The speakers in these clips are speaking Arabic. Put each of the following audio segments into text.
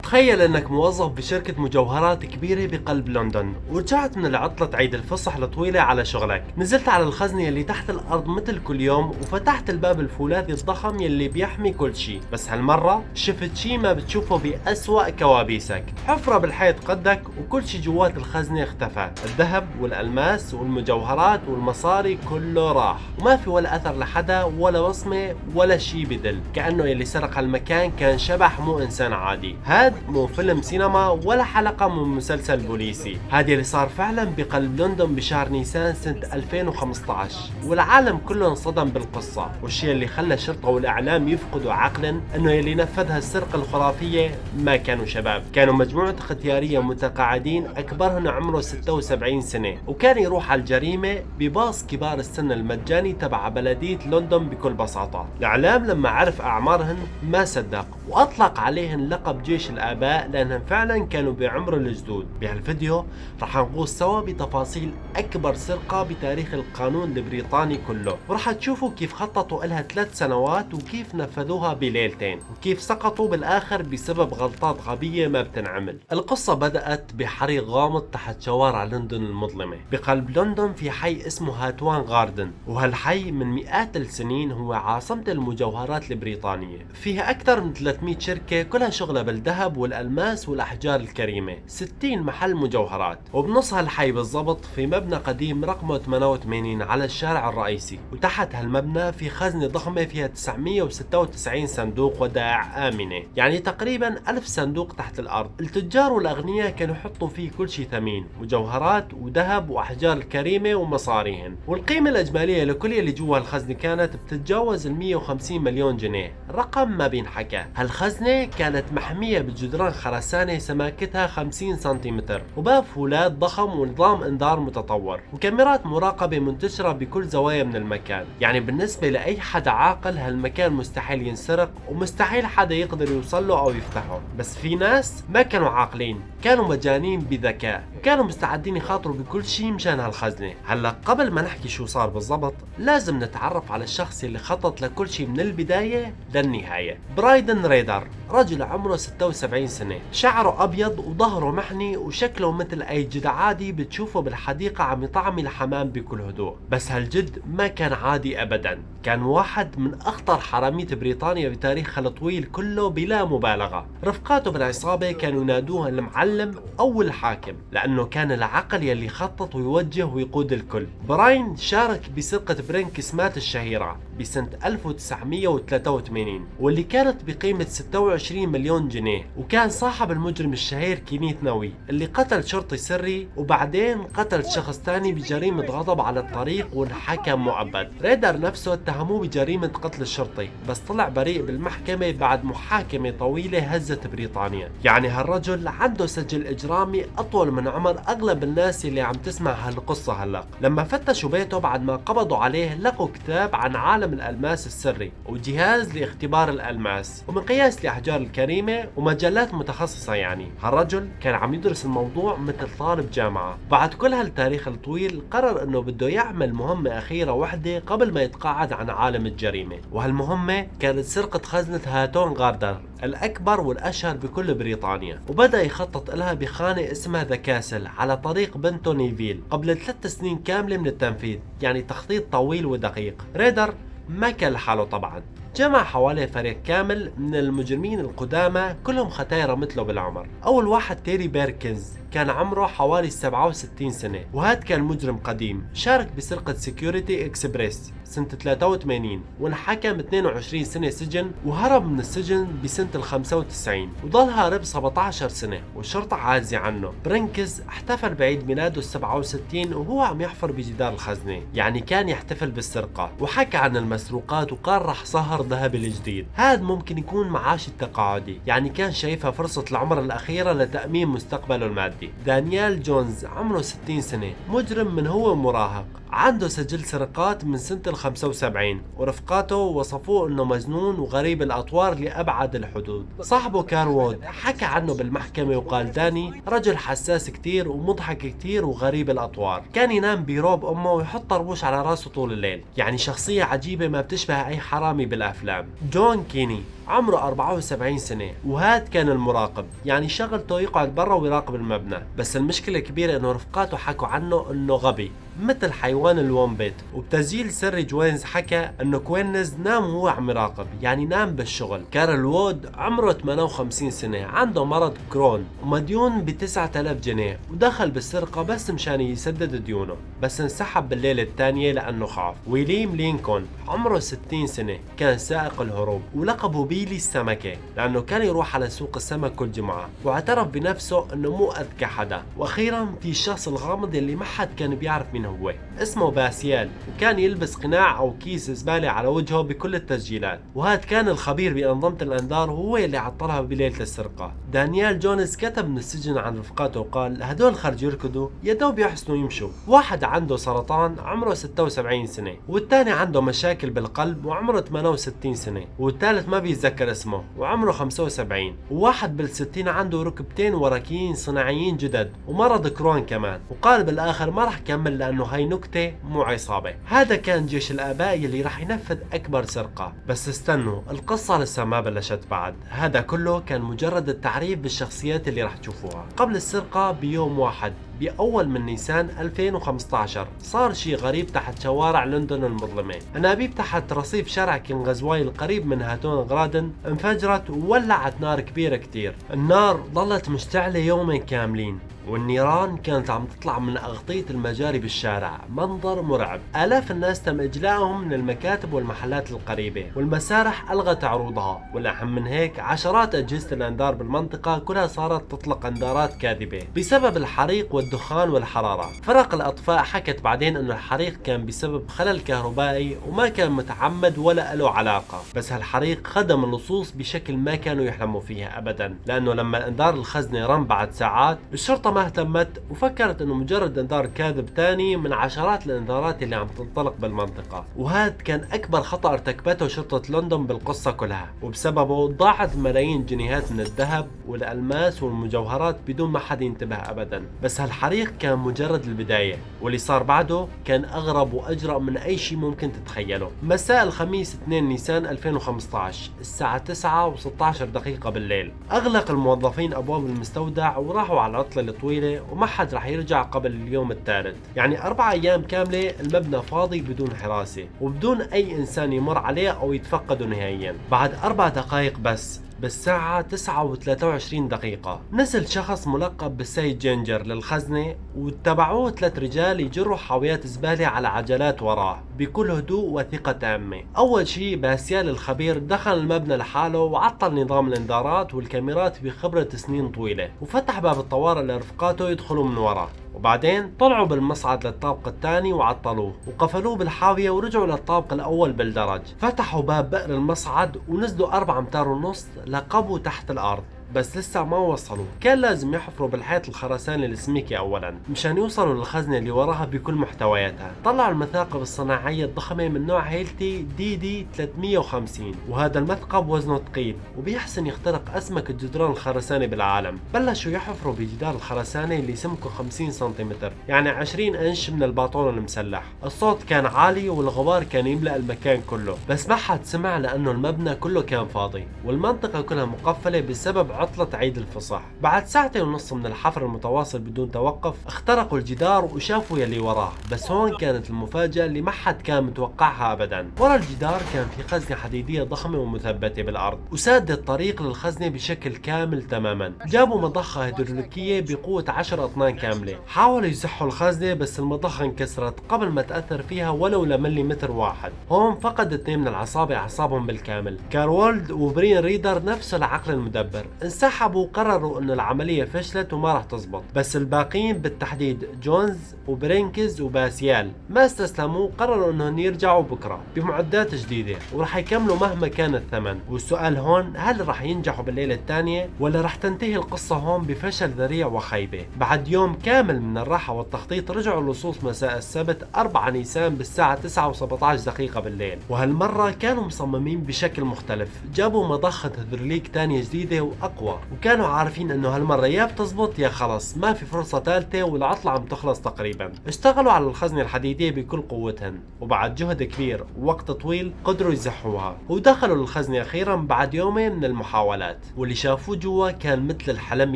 تخيل انك موظف بشركة مجوهرات كبيرة بقلب لندن، ورجعت من العطلة عيد الفصح الطويلة على شغلك. نزلت على الخزنة اللي تحت الارض مثل كل يوم، وفتحت الباب الفولاذي الضخم يلي بيحمي كل شي. بس هالمرة شفت شي ما بتشوفه بأسوأ كوابيسك. حفرة بالحيط قدك وكل شي جوات الخزنة اختفى. الذهب والألماس والمجوهرات والمصاري كله راح، وما في ولا أثر لحدا ولا بصمة ولا شي بدل. كأنه يلي سرق هالمكان كان شبح مو إنسان عادي. هاد مو فيلم سينما ولا حلقة من مسلسل بوليسي، هاد اللي صار فعلا بقلب لندن بشهر نيسان سنة 2015، والعالم كله انصدم بالقصة. والشيء اللي خلى الشرطة والإعلام يفقدوا عقلا انه يلي نفذ هالسرقة الخرافية ما كانوا شباب، كانوا مجموعة ختيارية متقاعدين أكبرهن عمره 76 سنة، وكان يروح على الجريمة بباص كبار السن المجاني تبع بلدية لندن. بكل بساطة الإعلام لما عرف أعمارهن ما صدق، وأطلق عليهن لقب جيش الآباء لأنهم فعلا كانوا بعمر الجدود. بهالفيديو رح نغوص سوا بتفاصيل أكبر سرقة بتاريخ القانون البريطاني كله، ورح تشوفوا كيف خططوا لها 3 سنوات وكيف نفذوها بليلتين، وكيف سقطوا بالآخر بسبب غلطات غبية ما بتنعمل. القصة بدأت بحريق غامض تحت شوارع لندن المظلمة. بقلب لندن في حي اسمه هاتوان غاردن، وهالحي من مئات السنين هو عاصمة المجوهرات البريطانية. فيها أكثر من 300 شركة كلها شغلة بالذهب والألماس والأحجار الكريمة، 60 محل مجوهرات. وبنص هالحي بالضبط في مبنى قديم رقمه 88 على الشارع الرئيسي، وتحت هالمبنى في خزنة ضخمة فيها 996 صندوق ودائع آمنة، يعني تقريبا 1000 صندوق تحت الأرض. التجار والأغنياء كانوا يحطوا فيه كل شيء ثمين، مجوهرات وذهب وأحجار الكريمة ومصاريهن. والقيمة الإجمالية لكل اللي جوا الخزنة كانت بتتجاوز 150 مليون جنيه، رقم ما بينحكى. هالخزنة كانت محمية بجدران خرسانة سماكتها 50 سنتيمتر، وباب فولاذ ضخم ونظام انذار متطور، وكاميرات مراقبة منتشرة بكل زوايا من المكان. يعني بالنسبة لأي حدا عاقل هالمكان مستحيل ينسرق، ومستحيل حدا يقدر يوصل له أو يفتحه. بس في ناس ما كانوا عاقلين، كانوا مجانين بذكاء، كانوا مستعدين يخاطروا بكل شيء مشان هالخزنة. هلا قبل ما نحكي شو صار بالضبط لازم نتعرف على الشخص اللي خطط لكل شيء من البداية للنهاية. برايدن ريدر، رجل عمره 76 سنة، شعره أبيض وظهره محني وشكله مثل أي جد عادي بتشوفه بالحديقة عم يطعمي الحمام بكل هدوء. بس هالجد ما كان عادي أبدا، كان واحد من أخطر حرامية بريطانيا بتاريخها الطويل كله بلا مبالغة. رفقاته بالعصابة كانوا ينادوه المعلم أو الحاكم، لأنه كان العقل يلي يخطط ويوجه ويقود الكل. براين شارك بسرقة برينكس مات الشهيرة بسنة 1983، واللي كانت بقيمة 26 مليون جنيه، وكان صاحب المجرم الشهير كينيث نوي اللي قتل شرطي سري وبعدين قتل شخص ثاني بجريمة غضب على الطريق والحكم مؤبد. ريدر نفسه اتهموه بجريمة قتل الشرطي، بس طلع بريء بالمحكمة بعد محاكمة طويلة هزت بريطانيا. يعني هالرجل عنده سجل إجرامي أطول من عمر أغلب الناس اللي عم تسمع هالقصة هلق. لما فتشوا بيته بعد ما قبضوا عليه لقوا كتاب عن عالم الألماس السري، وجهاز لاختبار الألماس، ومقياس لأحجار الكريمة، ومجلات متخصصة. يعني هالرجل كان عم يدرس الموضوع مثل طالب جامعة. بعد كل هالتاريخ الطويل قرر انه بده يعمل مهمة أخيرة وحدة قبل ما يتقاعد عن عالم الجريمة، وهالمهمة كانت سرقة خزنة هاتون غاردر الأكبر والأشهر بكل بريطانيا. وبدأ يخطط لها بخانة اسمها ذا كاسل على طريق بنتو نيفيل قبل 3 سنين كاملة من التنفيذ، يعني تخطيط طويل ودقيق. ريدر ما كان لحاله طبعا، جمع حوالي فريق كامل من المجرمين القدامى كلهم ختايرة مثله بالعمر. أول واحد تيري بيركنز، كان عمره حوالي 67 سنة، وهذا كان مجرم قديم شارك بسرقة سيكوريتي اكسبريس سنة 83 وانحكم 22 سنة سجن، وهرب من السجن بسنة 95 وضل هارب 17 سنة والشرطة عازية عنه. برينكز احتفل بعيد ميلاده 67 وهو عم يحفر بجدار الخزنة، يعني كان يحتفل بالسرقة، وحكى عن المسروقات وقال رح سهر ذهبي الجديد. هذا ممكن يكون معاش التقاعدي، يعني كان شايفها فرصة العمر الأخيرة لتأمين مستقبله المادي. دانيال جونز عمره 60 سنة، مجرم من هو مراهق، عنده سجل سرقات من سنة 75، ورفقاته وصفوه انه مجنون وغريب الاطوار لابعد الحدود. صاحبه كاروود حكى عنه بالمحكمة وقال داني رجل حساس كتير ومضحك كتير وغريب الاطوار، كان ينام بروب امه ويحط طربوش على راسه طول الليل، يعني شخصية عجيبة ما بتشبه اي حرامي بالاخر. الأفلام. جون كيني عمره 74 سنة، وهاد كان المراقب، يعني شغلته يقعد برا ويراقب المبنى. بس المشكلة الكبيرة انه رفقاته حكوا عنه انه غبي مثل حيوان الومبيت. وبتسجيل سري جوينز حكى انه كوينز نام وهو عم يراقب، يعني نام بالشغل. كارل وود عمره 58 سنة، عنده مرض كرون ومديون ب 9000 جنيه، ودخل بالسرقة بس مشان يسدد ديونه، بس انسحب بالليلة الثانية لانه خاف. ويليام لينكولن عمره 60 سنة، كان سائق الهروب ولقبه بيلي السمكة لانه كان يروح على سوق السمك كل جمعة، واعترف بنفسه انه مو اذكى حدا. واخيرا في الشخص الغامض اللي ما حد كان بيعرف مين هو، اسمه باسيال، وكان يلبس قناع او كيس زبالة على وجهه بكل التسجيلات. وهذا كان الخبير بأنظمة الانذار، وهو اللي عطلها بليلة السرقة. دانيال جونز كتب من السجن عن رفقاته وقال هدول خرج يركضوا يا دوب يحسنوا يمشوا. واحد عنده سرطان عمره 76 سنة، والثاني عنده مشاكل بالقلب وعمره 68 سنة، والثالث ما بيتذكر اسمه وعمره 75. وواحد بالستين عنده ركبتين وركيين صناعيين جدد ومرض كرون كمان. وقال بالاخر ما رح كمل لانه هاي نكتة مو عصابة. هذا كان جيش الاباء اللي رح ينفذ اكبر سرقة. بس استنوا، القصة لسه ما بلشت بعد. هذا كله كان مجرد التعريف بالشخصيات اللي رح تشوفوها. قبل السرقة بيوم واحد بأول من نيسان 2015 صار شيء غريب تحت شوارع لندن المظلمة. أنابيب تحت رصيف شارع كينغزواي القريب من هاتون غرادن انفجرت وولعت نار كبيرة كتير. النار ظلت مشتعلة يومين كاملين، والنيران كانت عم تطلع من أغطية المجاري بالشارع. منظر مرعب. آلاف الناس تم إجلائهم من المكاتب والمحلات القريبة، والمسارح ألغت عروضها. والأهم من هيك عشرات أجهزة الأنذار بالمنطقة كلها صارت تطلق أنذارات كاذبة بسبب الحريق والدخان والحرارة. فرق الأطفاء حكت بعدين أنه الحريق كان بسبب خلل كهربائي وما كان متعمد ولا له علاقة. بس هالحريق خدم اللصوص بشكل ما كانوا يحلموا فيها أبدا، لأنه لما الأنذار الخزنة رن بعد ساعات الشرطة ما اهتمت وفكرت انه مجرد انذار كاذب تاني من عشرات الانذارات اللي عم تنطلق بالمنطقة. وهذا كان اكبر خطأ ارتكبته شرطة لندن بالقصة كلها، وبسببه ضاعت ملايين الجنيهات من الذهب والالماس والمجوهرات بدون ما حد ينتبه ابدا. بس هالحريق كان مجرد البداية، واللي صار بعده كان اغرب واجرأ من اي شيء ممكن تتخيله. مساء الخميس 2 نيسان 2015 الساعة 9:16 دقيقة بالليل، اغلق الموظفين ابواب المستودع وراحوا على العطلة طويلة، وما حد رح يرجع قبل اليوم الثالث. يعني 4 أيام كاملة المبنى فاضي بدون حراسة وبدون أي إنسان يمر عليه أو يتفقده نهائيا. بعد 4 دقائق بس، بالساعة 9:23 دقيقة، نزل شخص ملقب بالسيد جينجر للخزنة، واتبعوه 3 رجال يجروا حاويات زبالة على عجلات وراه بكل هدوء وثقة تامة. أول شيء باسيال الخبير دخل المبنى لحاله وعطل نظام الإنذارات والكاميرات بخبرة سنين طويلة، وفتح باب الطوارئ لرفقاته يدخلوا من وراه. وبعدين طلعوا بالمصعد للطابق الثاني وعطلوه وقفلوه بالحاوية ورجعوا للطابق الأول بالدرج. فتحوا باب بئر المصعد ونزلوا 4 أمتار ونص لقبوا تحت الأرض، بس لسه ما وصلوا. كان لازم يحفروا بالحيط الخرساني السميكي اولا مشان يوصلوا للخزنة اللي وراها بكل محتوياتها. طلعوا المثاقب الصناعية الضخمة من نوع هيلتي دي 350، وهذا المثقب وزنه ثقيل وبيحسن يخترق اسمك الجدران الخرساني بالعالم. بلشوا يحفروا بجدار الخرساني اللي سمكه 50 سنتيمتر، يعني 20 انش من الباطون المسلح. الصوت كان عالي والغبار كان يملأ المكان كله، بس ما حد سمع لانه المبنى كله كان فاضي والمنطقة كلها مقفلة بسبب عطلة عيد الفصح. بعد 1.5 ساعة من الحفر المتواصل بدون توقف اخترقوا الجدار وشافوا يلي وراه. بس هون كانت المفاجأة اللي ما حد كان متوقعها ابدا. ورا الجدار كان في خزنة حديدية ضخمة ومثبتة بالارض وساد الطريق للخزنة بشكل كامل تماما. جابوا مضخة هيدروليكية بقوة 10 اطنان كاملة، حاولوا يزحوا الخزنة بس المضخة انكسرت قبل ما تأثر فيها ولو لمليمتر واحد. هون فقد 2 من العصابة اعصابهم بالكامل. كارولد وبرين ريدر نفس العقل المدبر انسحبوا وقرروا انه العملية فشلت وما راح تزبط. بس الباقيين بالتحديد جونز وبرينكز وباسيال ما استسلموا وقرروا انهم يرجعوا بكرة بمعدات جديدة وراح يكملوا مهما كان الثمن. والسؤال هون، هل راح ينجحوا بالليلة الثانية ولا راح تنتهي القصة هون بفشل ذريع وخيبة؟ بعد يوم كامل من الراحة والتخطيط رجعوا اللصوص مساء السبت 4 نيسان بالساعة 9:17 دقيقة بالليل، وهالمرة كانوا مصممين بشكل مختلف. جابوا مضخة هيدروليك ثانية جديدة وأقوى أقوى، وكانوا عارفين إنه هالمرة يا بتزبط يا خلص ما في فرصة ثالثة والعطلة عم تخلص تقريبا. اشتغلوا على الخزنة الحديدية بكل قوتهم، وبعد جهد كبير ووقت طويل قدروا يزحوها، ودخلوا الخزنة أخيرا بعد يومين من المحاولات. واللي شافوه جوا كان مثل الحلم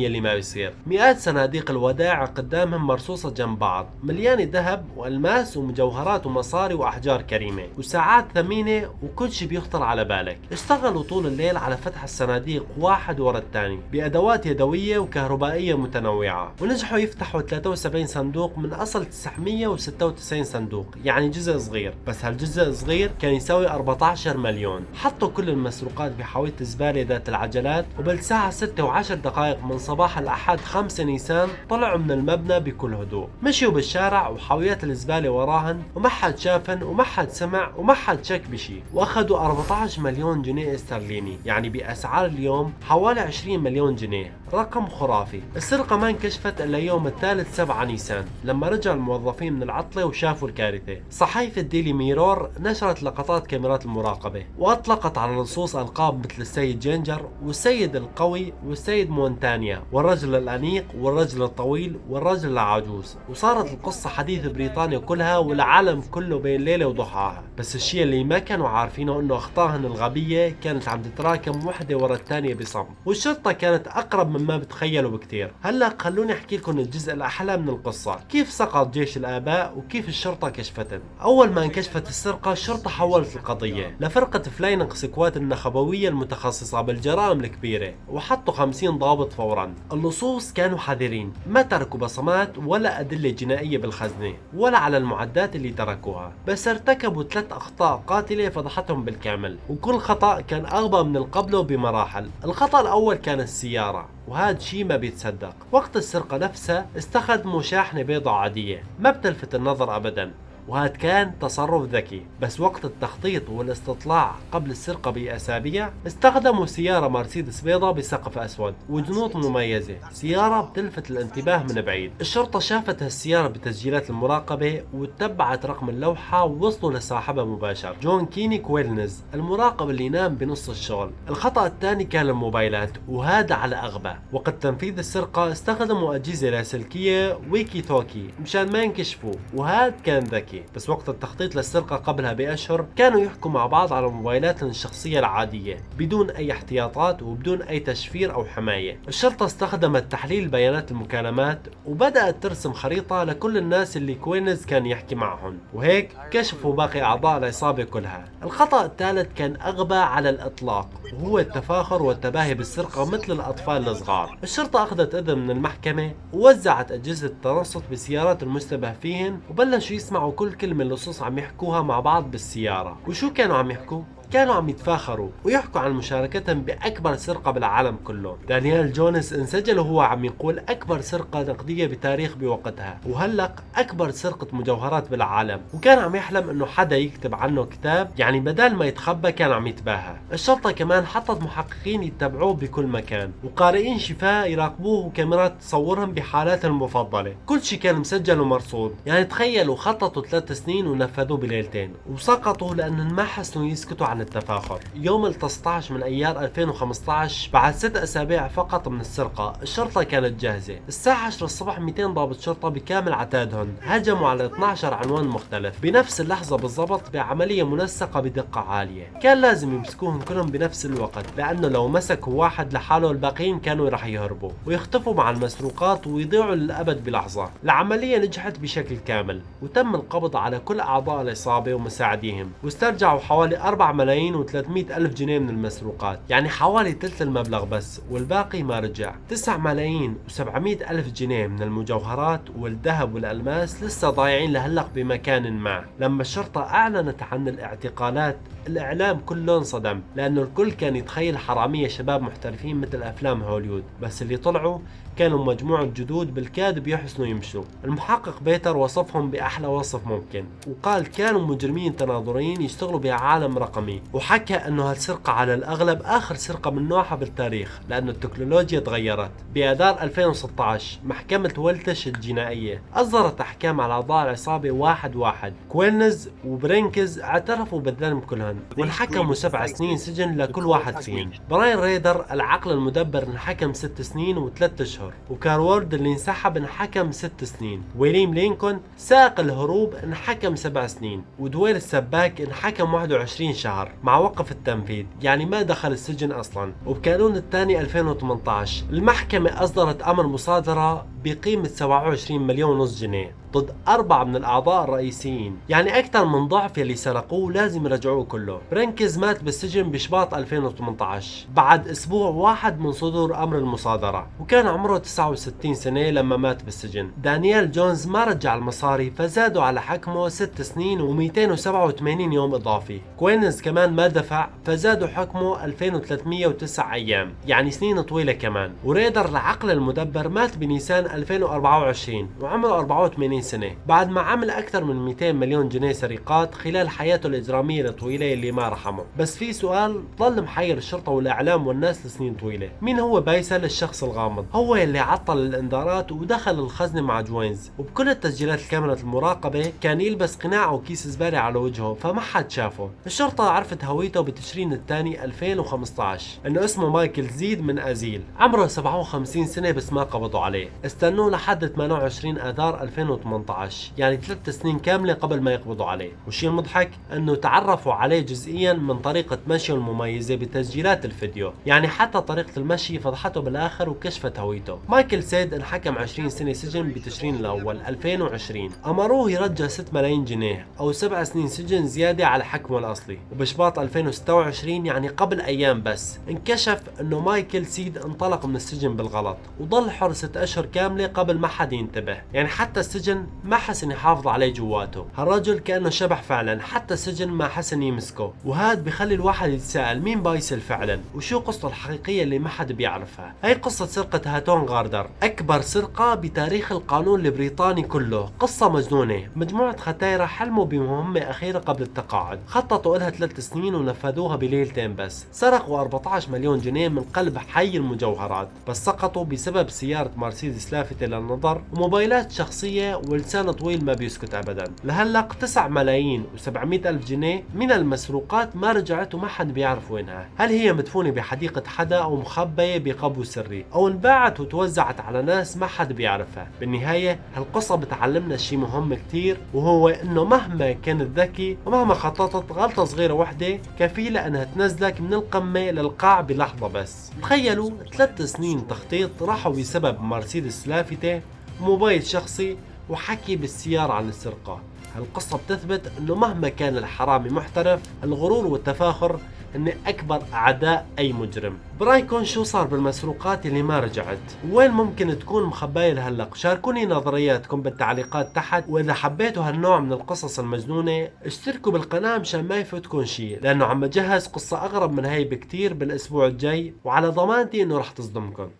يلي ما بيصير. مئات صناديق الودائع قدامهم مرصوصة جنب بعض، مليانة ذهب والماس ومجوهرات ومصاري واحجار كريمة وساعات ثمينة وكل شيء بيخطر على بالك. اشتغلوا طول الليل على فتح الصناديق واحد ورا الثاني بأدوات يدوية وكهربائية متنوعة، ونجحوا يفتحوا 73 صندوق من أصل 996 صندوق، يعني جزء صغير، بس هالجزء الصغير كان يساوي 14 مليون. حطوا كل المسروقات بحاوية الزبالة ذات العجلات، وبالساعة 6:10 من صباح الأحد 5 نيسان طلعوا من المبنى بكل هدوء. مشيوا بالشارع وحاويات الزبالة وراهن، وما حد شافن وما حد سمع وما حد شك بشي، واخذوا 14 مليون جنيه استرليني، يعني بأسعار اليوم حوالي 20 مليون جنيه، رقم خرافي. السرقة ما انكشفت إلا يوم الثالث 7 نيسان لما رجع الموظفين من العطلة وشافوا الكارثة. صحيفة ديلي ميرور نشرت لقطات كاميرات المراقبة وأطلقت على اللصوص ألقاب مثل السيد جينجر والسيد القوي والسيد مونتانيا والرجل الأنيق والرجل الطويل والرجل العجوز، وصارت القصة حديث بريطانيا كلها والعالم كله بين ليلة وضحاها. بس الشيء اللي ما كانوا عارفينه انه اخطائهم الغبية كانت عم تتراكم وحدة ورا الثانية بصمت، والشرطة كانت اقرب مما بتخيلوا بكتير. هلا خلوني احكي لكم الجزء الاحلى من القصة، كيف سقط جيش الاباء وكيف الشرطة كشفتهم. اول ما انكشفت السرقة الشرطة حولت القضية لفرقة فلاينغ سكوات النخبوية المتخصصة بالجرائم الكبيرة، وحطوا 50 ضابط فورا. اللصوص كانوا حذرين، ما تركوا بصمات ولا أدلة جنائية بالخزنة ولا على المعدات اللي تركوها، بس ارتكبوا 3 أخطاء قاتلة فضحتهم بالكامل، وكل خطأ كان أغبى من القبله بمراحل. الخطأ الأول كان السيارة، وهذا شيء ما بيتصدق. وقت السرقة نفسها استخدموا شاحنة بيضاء عادية ما بتلفت النظر أبدا، وهذا كان تصرف ذكي. بس وقت التخطيط والاستطلاع قبل السرقة بأسابيع استخدموا سيارة مرسيدس بيضاء بسقف أسود وجنوط مميزة، سيارة بتلفت الانتباه من بعيد. الشرطة شافت هالسيارة بتسجيلات المراقبة واتبعت رقم اللوحة ووصلوا لصاحبها مباشر، جون كيني كويلنز، المراقب اللي نام بنص الشغل. الخطأ الثاني كان الموبايلات، وهذا على أغبى. وقت تنفيذ السرقة استخدموا أجهزة لاسلكية ويكي توكي مشان ما ينكشفوا، وهذا كان ذكي. بس وقت التخطيط للسرقة قبلها بأشهر كانوا يحكوا مع بعض على موبايلاتهم الشخصية العادية بدون أي احتياطات وبدون أي تشفير أو حماية. الشرطة استخدمت تحليل بيانات المكالمات وبدأت ترسم خريطة لكل الناس اللي كوينز كان يحكي معهم، وهيك كشفوا باقي أعضاء العصابة كلها. الخطأ الثالث كان أغبى على الإطلاق، وهو التفاخر والتباهي بالسرقة مثل الأطفال الصغار. الشرطة أخذت إذن من المحكمة ووزعت أجهزة الترصد بسيارات المشتبه فيهن، وبلشوا يسمعوا كل كلمة اللصوص عم يحكوها مع بعض بالسيارة. وشو كانوا عم يحكوا؟ كانوا عم يتفاخروا ويحكوا عن مشاركتهم بأكبر سرقة بالعالم كله. دانيال جونس انسجل وهو عم يقول أكبر سرقة نقدية بتاريخ بوقتها، وهلق أكبر سرقة مجوهرات بالعالم، وكان عم يحلم إنه حدا يكتب عنه كتاب، يعني بدل ما يتخبى كان عم يتباهى. الشرطة كمان حطت محققين يتبعوه بكل مكان، وقارئين شفاء يراقبوه، وكاميرات تصورهم بحالاتهم المفضلة. كل شيء كان مسجل ومرصود. يعني تخيلوا خططوا 3 سنين ونفذوه بليلتين، وسقطوا لأنهم ما حسنوا يسكتوا عن التفاخر. يوم ال 19 من ايار 2015 بعد 6 اسابيع فقط من السرقة الشرطة كانت جاهزة. الساعة 10 الصبح 200 ضابط شرطة بكامل عتادهم هجموا على 12 عنوان مختلف بنفس اللحظة بالضبط بعملية منسقة بدقة عالية. كان لازم يمسكوهم كلهم بنفس الوقت، لانه لو مسكوا واحد لحاله الباقيين كانوا رح يهربوا ويختفوا مع المسروقات ويضيعوا للأبد بلحظة. العملية نجحت بشكل كامل، وتم القبض على كل اعضاء العصابة ومساعديهم، واسترجعوا حوالي 4 ملايين و300 ألف جنيه من المسروقات، يعني حوالي ثلث المبلغ بس، والباقي ما رجع. 9 ملايين و700 ألف جنيه من المجوهرات والذهب والألماس لسه ضايعين لهلق بمكان ما. لما الشرطة أعلنت عن الاعتقالات الإعلام كله انصدم، لأنه الكل كان يتخيل حرامية شباب محترفين مثل أفلام هوليوود، بس اللي طلعوا كانوا مجموعة جدود بالكاد بيحسنوا يمشوا. المحقق بيتر وصفهم بأحلى وصف ممكن، وقال كانوا مجرمين تناظريين يشتغلوا بعالم رقمي، وحكى أنه هالسرقة على الأغلب آخر سرقة من نوعها بالتاريخ لأنه التكنولوجيا تغيرت. بآذار 2016 محكمة ولتش الجنائية أصدرت أحكام على أعضاء العصابة واحد. كوينز وبرينكز اعترفوا بالذنب كلهم، كمان، وانحكموا 7 سنين سجن لكل واحد فيهم. براين ريدر العقل المدبر انحكم 6 سنين و3 اشهر، وكارورد اللي انسحب انحكم 6 سنين، ويليام لينكولن سائق الهروب انحكم 7 سنين، ودويل السباك انحكم 21 شهر مع وقف التنفيذ، يعني ما دخل السجن اصلا. وبكانون الثاني 2018 المحكمة اصدرت امر مصادرة بقيمة 27 مليون ونص جنيه ضد 4 من الأعضاء الرئيسيين، يعني أكثر من ضعف يلي سرقوه لازم يرجعوه كله. برينكز مات بالسجن بشباط 2018 بعد أسبوع واحد من صدور أمر المصادرة، وكان عمره 69 سنة لما مات بالسجن. دانيال جونز ما رجع المصاري فزادوا على حكمه 6 سنين و287 يوم إضافي. كوينز كمان ما دفع فزادوا حكمه 2309 أيام، يعني سنين طويلة كمان. وريدر العقل المدبر مات بنيسان 2024 وعمره 84 سنة بعد ما عمل أكثر من 200 مليون جنيه سرقات خلال حياته الإجرامية الطويلة اللي ما رحمه. بس في سؤال ضل محير الشرطة والإعلام والناس لسنين طويلة، مين هو بايسل الشخص الغامض؟ هو اللي عطل الإنذارات ودخل الخزنة مع جوينز، وبكل التسجيلات الكاميرا المراقبة كان يلبس قناع وكيس زبالة على وجهه فما حد شافه. الشرطة عرفت هويته بتشرين الثاني 2015 إنه اسمه مايكل زيد من أزيل، عمره 57 سنة بس ما قبضوا عليه. استنوه لحد 28 آذار 2018، يعني 3 سنين كاملة قبل ما يقبضوا عليه. والشيء المضحك انه تعرفوا عليه جزئيا من طريقة مشيه المميزة بتسجيلات الفيديو، يعني حتى طريقة المشي فضحته بالاخر وكشفت هويته. مايكل سيد انحكم 20 سنة سجن بتشرين الاول 2020، امروه يرجع 6 ملايين جنيه او 7 سنين سجن زيادة على حكمه الاصلي. وبشباط 2026 يعني قبل ايام بس انكشف انه مايكل سيد انطلق من السجن بالغلط وضل حر 6 اشهر كاملة قبل ما حد ينتبه، يعني حتى السجن ما حسن يحافظ عليه جواته. هالرجل كأنه شبح فعلا، حتى السجن ما حسن يمسكه. وهذا بخلي الواحد يتساءل مين بايسل فعلا وشو قصته الحقيقية اللي ما حد بيعرفها. هي قصة سرقة هاتون غاردر، أكبر سرقة بتاريخ القانون البريطاني كله. قصة مجنونة، مجموعة ختايرة حلموا بمهمة أخيرة قبل التقاعد، خططوا لها 3 سنين ونفذوها بليلتين بس. سرقوا 14 مليون جنيه من قلب حي المجوهرات، بس سقطوا بسبب سيارة مرسيدس لافتة للنظر وموبايلات شخصية ولسان طويل ما بيسكت ابدا. لهلا 9 ملايين و700 الف جنيه من المسروقات ما رجعت وما حد بيعرف وينها. هل هي مدفونة بحديقة حدا او مخبية بقبو سري او انباعت وتوزعت على ناس ما حد بيعرفها؟ بالنهاية هالقصة بتعلمنا شيء مهم كتير، وهو انه مهما كنت ذكي ومهما خططت غلطة صغيرة وحدة كفيلة انها تنزلك من القمة للقاع بلحظة بس. تخيلوا 3 سنين تخطيط راحوا بسبب مرسيدس لافتة، موبايل شخصي، وحكي بالسيارة عن السرقة. هالقصة بتثبت انه مهما كان الحرامي محترف، الغرور والتفاخر هن اكبر اعداء اي مجرم. برايكم شو صار بالمسروقات اللي ما رجعت؟ وين ممكن تكون مخباية لهلا؟ شاركوني نظرياتكم بالتعليقات تحت، واذا حبيتوا هالنوع من القصص المجنونة اشتركوا بالقناة مشان ما يفوتكم شيء، لانه عم بجهز قصة اغرب من هاي بكتير بالاسبوع الجاي، وعلى ضمانتي انه رح تصدمكم.